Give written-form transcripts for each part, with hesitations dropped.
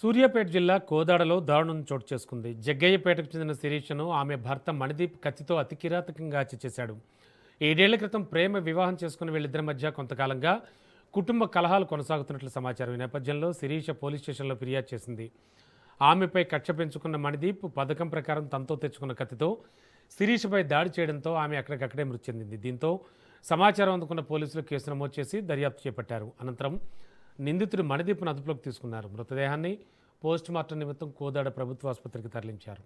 సూర్యాపేట జిల్లా కోదాడలో దారుణం చోటు చేసుకుంది. జగ్గయ్యపేటకు చెందిన శిరీషను ఆమె భర్త మణిదీప్ కత్తితో అతి కిరాతకంగా హత్య చేశాడు. 7 ఏళ్ల క్రితం ప్రేమ వివాహం చేసుకున్న వీళ్ళిద్దరి మధ్య కొంతకాలంగా కుటుంబ కలహాలు కొనసాగుతున్నట్లు సమాచారం. ఈ నేపథ్యంలో శిరీష పోలీస్ స్టేషన్లో ఫిర్యాదు చేసింది. ఆమెపై కక్ష పెంచుకున్న మణిదీప్ పథకం ప్రకారం తనతో తెచ్చుకున్న కత్తితో శిరీషపై దాడి చేయడంతో ఆమె అక్కడికక్కడే మృతి చెందింది. దీంతో సమాచారం అందుకున్న పోలీసులు కేసు నమోదు చేసి దర్యాప్తు చేపట్టారు. అనంతరం నిందితుడు మణిదీప్ను అదుపులోకి తీసుకున్నారు. మృతదేహాన్ని పోస్టుమార్టం నిమిత్తం కోదాడ ప్రభుత్వ ఆసుపత్రికి తరలించారు.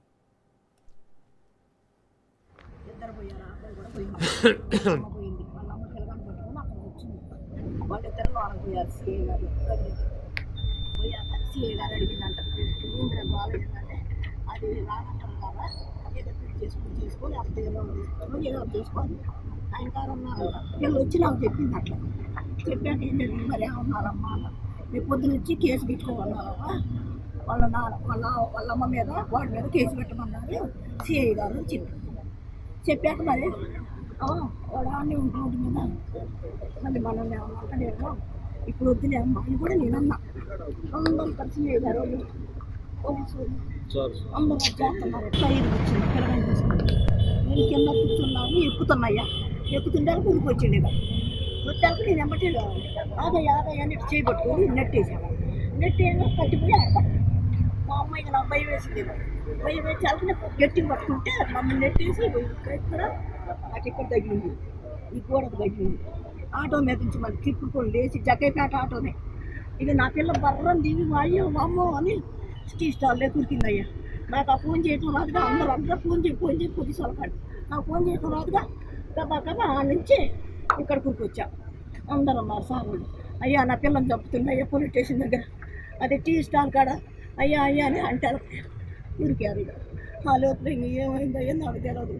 అది రానంటారు కదా, ఏదో చేసుకొని ఏదో చేసుకోవాలి. సాయంకాలం వీళ్ళు వచ్చి నాకు చెప్పింది. అట్లా చెప్పాక ఏం జరిగింది, మరి ఏమన్నారమ్మా అన్న. రేపు పొద్దున వచ్చి కేసు పెట్టుకోవాలన్నారమ్మా, వాళ్ళ అమ్మ మీద వాడి మీద కేసు పెట్టమన్నారు సిఐ గారు అని చెప్పాక మరి వాడు అన్నీ ఉంటుంది కదా, మళ్ళీ మనల్ని ఏమన్నా ఇప్పుడు వద్దులే అమ్మా అని కూడా నేను అన్నా. అందరూ కలిసి సిఐ గారు పోలీసు అందరూ చేస్తున్నారు. ఎట్లా ఇది వచ్చింది పిల్లగాని తీసుకుంటే నేను కింద కూర్చున్నాను, ఎక్కుతున్నాయ్యా, ఎక్కుతుంటే కూలికి వచ్చింది. ఇక వచ్చాక నేను ఎమ్మటే ఆదయ్య అని చేయబట్టుకొని నెట్టేసాను. నెట్టేగా కట్టిపోయి ఆడ మా అమ్మాయికి నాకు భయం వేసింది. భయం వేసి అలాగే గట్టిగా పట్టుకుంటే మమ్మల్ని నెట్టేసి ఇక్కడ నాకు ఇక్కడ తగిలింది, ఈ గోడకు తగిలింది. ఆటో మీద నుంచి మళ్ళీ తిప్పుకొని లేచి జగ్గైపేట ఆటోనే. ఇక నా పిల్ల బర్రం దిగి అయ్యో అమ్మో అని టీ స్టాల్లో కురికిందయ్యా. నాకు ఆ ఫోన్ చేయటం రాదుగా, అందరూ ఫోన్ చేయి పోలీసు వాళ్ళకాడు. నాకు ఫోన్ చేయటం రాదుగా, గబా ఆ నుంచి ఇక్కడ కూర్చొచ్చా. అందరూ అన్నారు సార్, అయ్యా నా పిల్లలు చంపుతున్నాయ్యా పోలీస్ స్టేషన్ దగ్గర, అదే టీ స్టాల్ కాడ అయ్యా అని అంటారు. ఊరికారు. ఇక ఆ లోపల ఏమైందో నాకు తెలియదు.